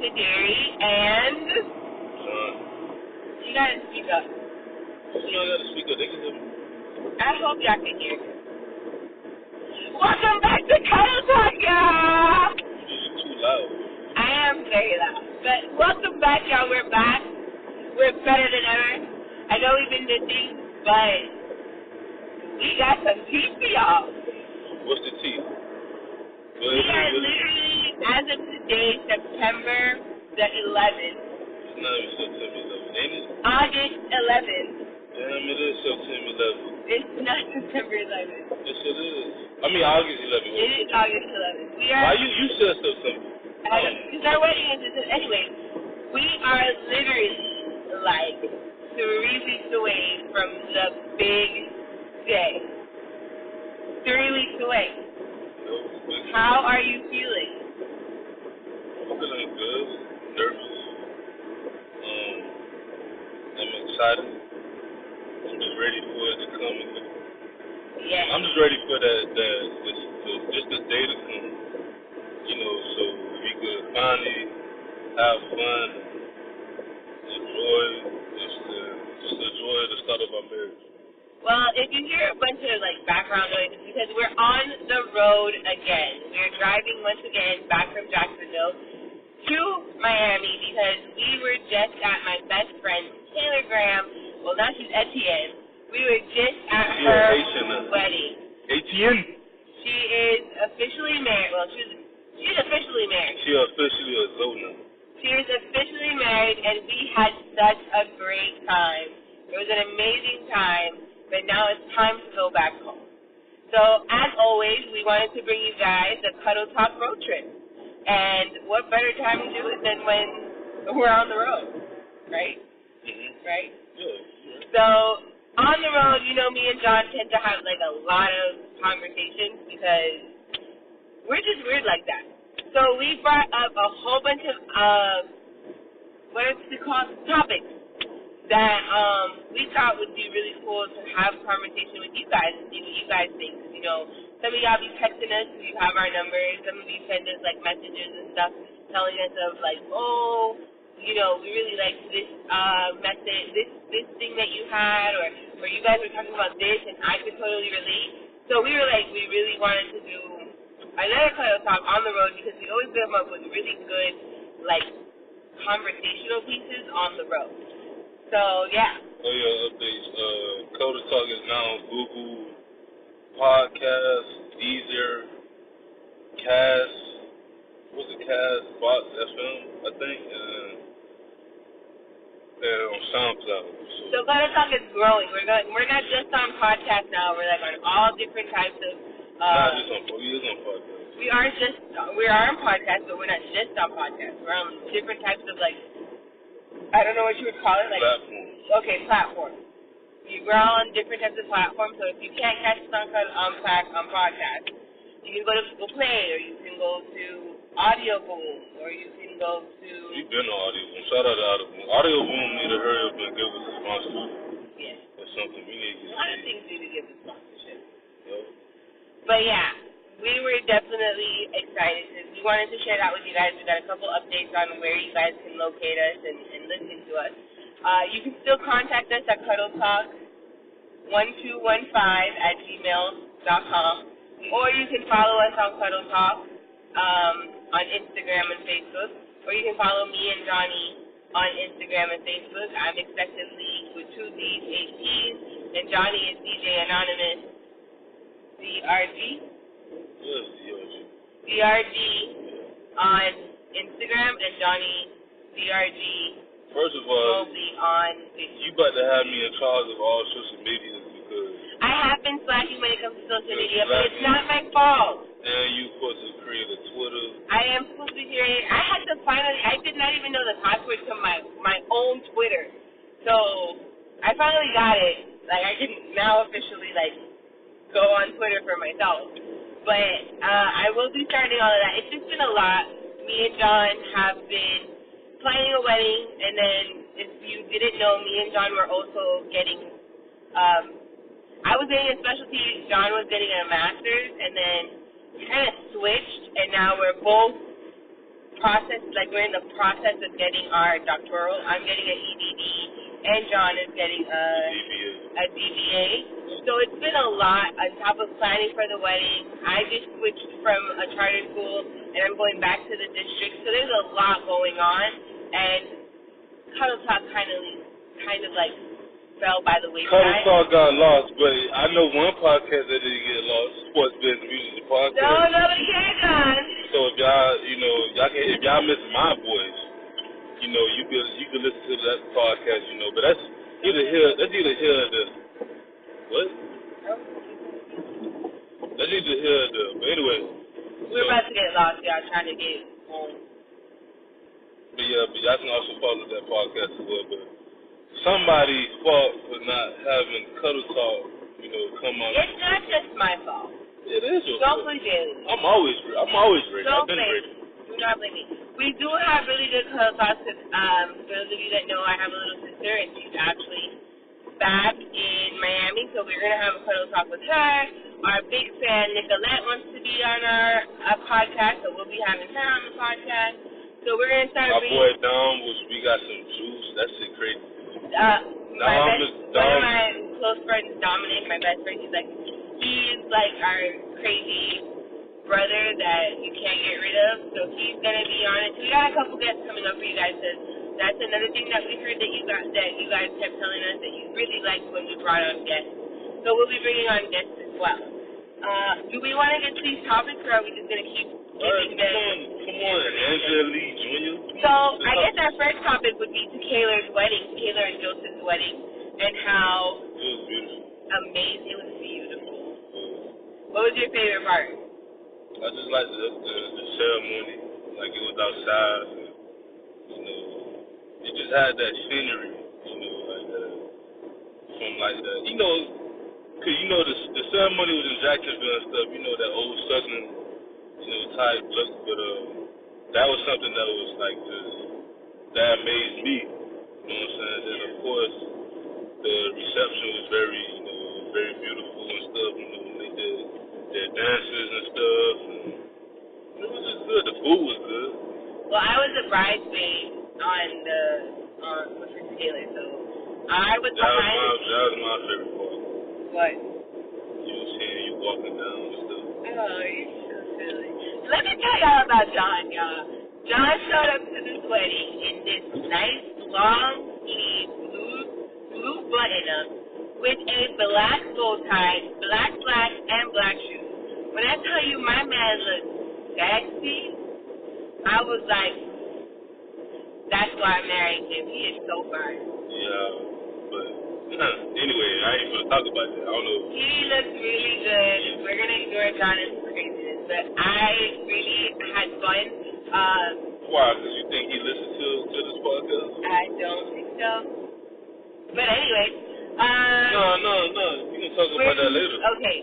Kaderi, and you gotta speak up. You know, I gotta speak up. They can hear me. I hope y'all can hear me. Welcome back to Cuddle Talk, y'all. You're too loud. I am very loud. But welcome back, y'all. We're back. We're better than ever. I know we've been missing, but we got some tea for y'all. What's the tea? We are literally, as of today, September the 11th. It's not even September 11th, ain't it? August 11th. Damn, it is September 11th. It's not September 11th. Yes, it is. I mean, August 11th. It is August 11th. We are. Why you said September? Because our wedding is anyway. We are literally like 3 weeks away from the big day. 3 weeks away. How are you feeling? I'm feeling good, nervous. I'm excited. I'm just ready for it to come. Yeah. I'm just ready for just the day to come. You know, so we could finally have fun, enjoy the start of our marriage. Well, if you hear a bunch of like background noise, it's because we're on the road again. We're driving once again back from Jacksonville to Miami because we were just at my best friend Taylor Graham. Well, now she's Etienne. We were just at her wedding. Etienne? She is officially married. Well, she's officially married. She officially a Zona. She is officially married, and we had such a great time. It was an amazing time. But now it's time to go back home. So, as always, we wanted to bring you guys a Cuddle Talk road trip. And what better time to do it than when we're on the road, right? Mm-hmm. Right? Yeah. So, on the road, you know, me and John tend to have, like, a lot of conversations because we're just weird like that. So, we brought up a whole bunch of, what is it called? Topics that we thought would be really cool to have a conversation with you guys and see what you guys think. You know, some of y'all be texting us, you have our numbers. Some of you send us, like, messages and stuff telling us of, like, oh, you know, we really liked this message, this thing that you had, or you guys were talking about this, and I could totally relate. So we were like, we really wanted to do another Cuddle Talk on the road because we always come up with really good, like, conversational pieces on the road. So, yeah. Oh, yeah, updates. Cuddle Talk is now on Google Podcasts, Deezer, Cast, Box FM, I think, and on SoundCloud. So Cuddle Talk is growing. We're not just on podcast now. We're, like, on all different types of... not just on podcast. We is on podcast. We are on podcast, but we're not just on podcast. We're on different types of, like, I don't know what you would call it. Like, platforms. Okay, platforms. We're all on different types of platforms, so if you can't catch us on podcast, you can go to Google Play, or you can go to Audio Boom, or you can go to... We've been on Audio Boom. Shout out to Audio Boom. Audio Boom need to hurry up and give us a sponsorship. Yeah. That's something we need to get. A lot of things need to give us sponsorship. Yep. But yeah, we were definitely excited because we wanted to share that with you guys. We got a couple updates on where you guys can locate us and listen to us. You can still contact us at cuddletalk1215@gmail.com, or you can follow us on Cuddle Talk on Instagram and Facebook, or you can follow me and Johnny on Instagram and Facebook. I'm Expectively with 2 D's, 8 T's, and Johnny is DJ Anonymous, DRG. Yes, DRG. DRG on Instagram, and Johnny DRG. First of all, on Facebook. You about to have me in charge of all social media because I have been slacking when it comes to social media, but it's not my fault. And you supposed to create a Twitter. I am supposed to create. I did not even know the password to my own Twitter, so I finally got it. Like, I can now officially, like, go on Twitter for myself. But I will be starting all of that. It's just been a lot. Me and John have been planning a wedding, and then if you didn't know, me and John were also getting, I was getting a specialty, John was getting a master's, and then we kind of switched, and now we're both process, like we're in the process of getting our doctoral. I'm getting an EDD, and John is getting a DBA. So it's been a lot on top of planning for the wedding. I just switched from a charter school, and I'm going back to the district. So there's a lot going on, and Cuddle Talk kind of like fell by the wayside. Cuddle Talk got lost, but I know one podcast that didn't get lost, Sports Business Music Podcast. No, nobody cares, John. So if y'all, if y'all miss my voice, you can listen to that podcast, but that's either here or there. What? That's either here or there. But anyway. We're about to get lost, y'all, trying to get home. But y'all can also follow that podcast as well. But somebody's fault for not having Cuddle Talk, come on. It's not just my fault. It is your fault. Don't blame me. I'm always ready. I've been ready. Do not blame me. We do have really good Cuddle Talks because for those of you that know, I have a little sister, and she's actually back in Miami, so we're going to have a Cuddle Talk with her. Our big fan, Nicolette, wants to be on our podcast, so we'll be having her on the podcast. So we're going to start reading. My boy Dom, we got some juice. That shit crazy. One of my close friends, Dominic, my best friend, he's like our crazy brother that you can't get rid of, so he's going to be on it. So we got a couple guests coming up for you guys. That's another thing that we heard that you guys kept telling us that you really liked when we brought on guests. So we'll be bringing on guests as well. Do we want to get to these topics, or are we just going to keep giving them? Come on, Angela Lee Jr. So I guess our first topic would be Taylor and Joseph's wedding, and how it was beautiful. Amazing. It was beautiful. What was your favorite part? I just liked the ceremony. Like, it was outside. It just had that scenery, from like the, because, the ceremony was in Jacksonville and stuff, that old Southern, type look, but that was something that was like that amazed me, you know what I'm saying? And of course, the reception was very, very beautiful and stuff, when they did their dances and stuff, and it was just good. The food was good. Well, I was a bridesmaid on Taylor, so I was behind. That was my favorite part. What? You were seeing you walking down and stuff. Oh, you're so silly. Let me tell y'all about John, y'all. John showed up to this wedding in this nice long sleeve blue button-up with a black bow tie, black and black shoes. When I tell you my man looked sexy, I was like, that's why I married him. He is so fine. Yeah, but anyway, I ain't gonna talk about that. I don't know. He looks really good. We're gonna ignore John's craziness, but I really had fun. Why? Because you think he listened to this podcast? I don't think so. But anyway, No. We can talk about that later. Okay.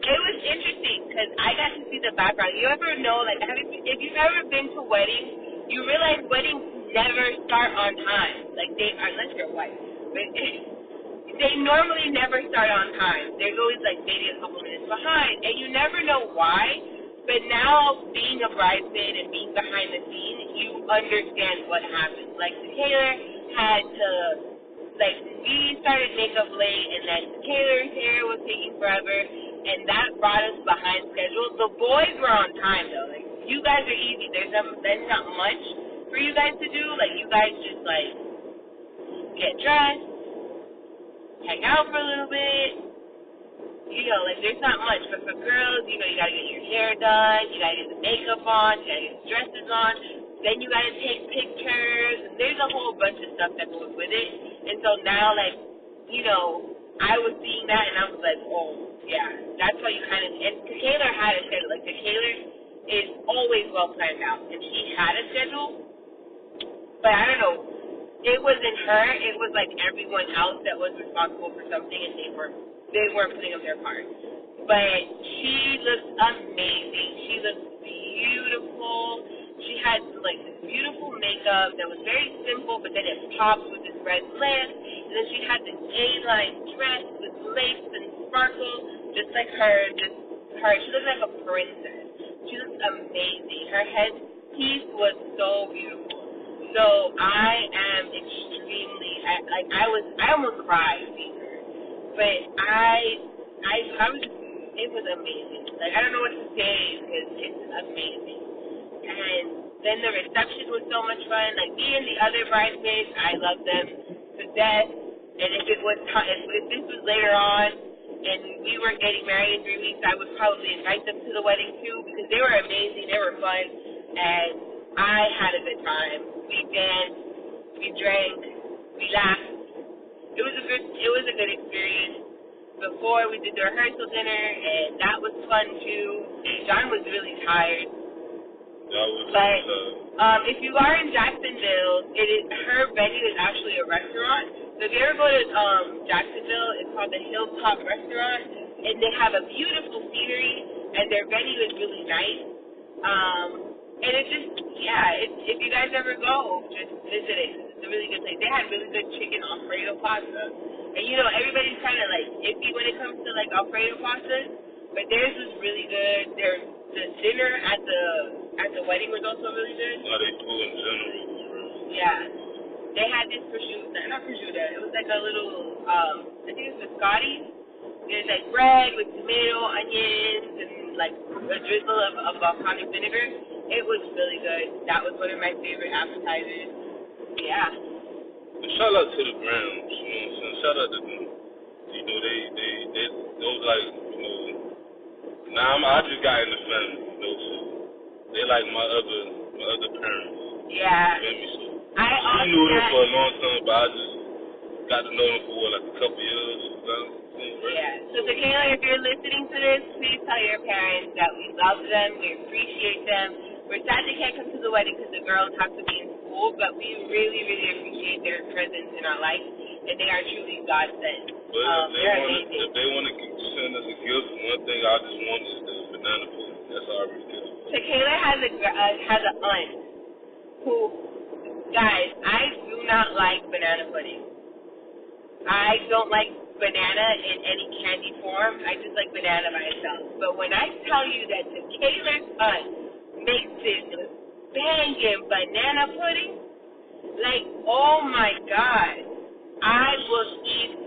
It was interesting because I got to see the background. You ever know, like, if you've ever been to weddings, you realize weddings never start on time. Like, unless you're white. But they normally never start on time. There's always, like, maybe a couple minutes behind. And you never know why. But now, being a bridesmaid and being behind the scene, you understand what happened. Like, Taylor had to, like, we started makeup late, and then Taylor's hair was taking forever, and that brought us behind schedule. The boys were on time, though. Like, you guys are easy. There's not much for you guys to do. Like, you guys just, like, get dressed, hang out for a little bit. Like, there's not much. But for girls, you got to get your hair done. You got to get the makeup on. You got to get the dresses on. Then you got to take pictures. And there's a whole bunch of stuff that goes with it. And so now, like, I was seeing that, and I was like, oh, yeah. That's why you kind of, and Taylor had a schedule. Like, Taylor is always well planned out. And she had a schedule. But I don't know. It wasn't her. It was, like, everyone else that was responsible for something, and they weren't putting up their part. But she looked amazing. She looked beautiful. She had, like, this beautiful makeup that was very simple, but then it popped with this red lip. And then she had this A-line dress with lace and sparkle, just like her. She looked like a princess. She looked amazing. Her piece was so beautiful. So I am extremely, I almost cried seeing her. But I was, it was amazing. Like, I don't know what to say because it's amazing. And then the reception was so much fun. Like, me and the other bridesmaids, I love them to death. And if this was later on and we weren't getting married in 3 weeks, I would probably invite them to the wedding too because they were amazing. They were fun. And I had a good time. We danced, we drank, we laughed. It was a good experience. Before we did the rehearsal dinner, and that was fun too. John was really tired. But if you are in Jacksonville, her venue is actually a restaurant. So if you ever go to Jacksonville, it's called the Hilltop Restaurant, and they have a beautiful scenery, and their venue is really nice. And it's just, if you guys ever go, just visit it. It's a really good place. They had really good chicken Alfredo pasta. And, you know, everybody's kind of, like, iffy when it comes to, like, Alfredo pasta. But theirs was really good. The dinner at the wedding was also really good. They cool in general. Yeah. They had this not prosciutto. It was like a little, I think it was biscotti. There's, like, bread with tomato, onions, and, like, a drizzle of balsamic vinegar. It was really good. That was one of my favorite appetizers. Yeah. Shout out to the Browns, you know what I'm saying? Shout out to them. You know, they those like, you know, I just got in the family, you know, so they like my other parents. Yeah. You know me? So I knew them for a long time, but I just got to know them for like a couple years. Yeah. So Tequila, if you're listening to this, please tell your parents that we love them, we appreciate them. We're sad they can't come to the wedding because the girls have to be in school, but we really, really appreciate their presence in our life, and they are truly God sent. They're amazing. If they want to send us a gift, one thing I just want is the banana pudding. That's all I really give. Tequila has an aunt who, guys, I do not like banana pudding. I don't like banana in any candy form. I just like banana by itself. But when I tell you that Tequila's aunt makes this banging banana pudding, like, oh my God, I will eat it.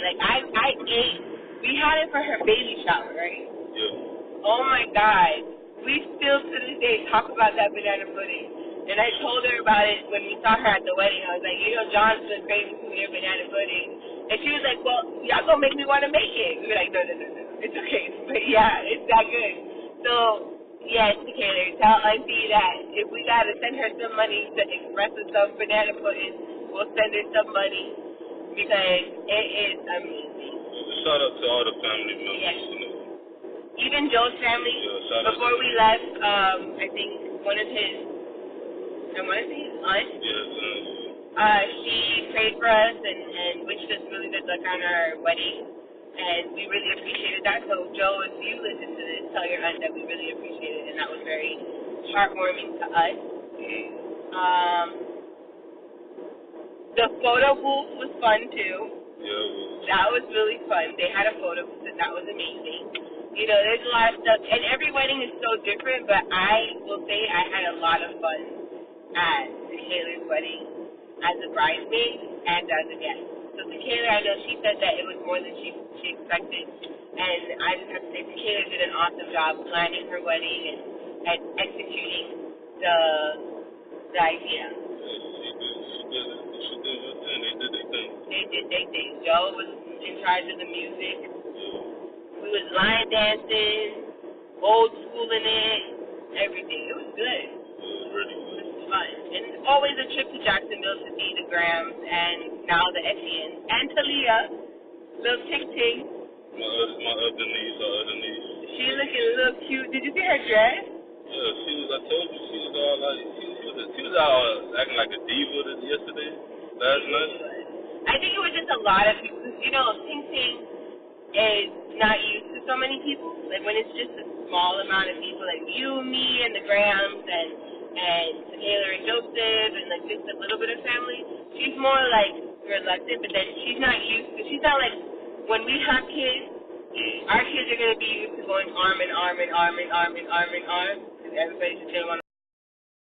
Like, I ate, we had it for her baby shower, right? Yeah. Oh my God, we still to this day talk about that banana pudding. And I told her about it when we saw her at the wedding. I was like, you know, John's been craving for your banana pudding. And she was like, well, y'all gonna make me want to make it. We were like, no, it's okay. But yeah, it's that good. So, yes, Taylor, tell Auntie that if we got to send her some money to express us some banana pudding, we'll send her some money because it is amazing. Shout out to all the family members. Yes. You know. Even Joe's family, before we left, I think one of his, I want to say his aunt, she prayed for us and wished us really good luck on our wedding. And we really appreciated that. So, Joe, if you listen to this, tell your aunt that we really appreciate it. And that was very heartwarming to us. The photo booth was fun, too. Yeah. That was really fun. They had a photo booth, and that was amazing. You know, there's a lot of stuff. And every wedding is so different, but I will say I had a lot of fun at Taylor's wedding as a bridesmaid and as a guest. So Taylor, I know she said that it was more than she expected, and I just have to say Taylor did an awesome job planning her wedding and executing the idea. She did her thing. They did their thing. They did their thing. Joe was in charge of the music. We was line dancing, old schooling it, everything. It was good. It was fun. And always a trip to Jacksonville to see the Grams and now the Etienne. And Talia, little Tick-Tick. My other niece. She looking a little cute. Did you see her dress? Yeah, I told you, she was all like, she was out acting like a diva yesterday, last night. I think it was just a lot of people. You know, Ting is not used to so many people. Like, when it's just a small amount of people, like you, me, and the Grams, and Taylor and Joseph, and like just a little bit of family, she's more like reluctant, but then she's not like, when we have kids, our kids are going to be used to going arm in arm, because everybody's just going to want to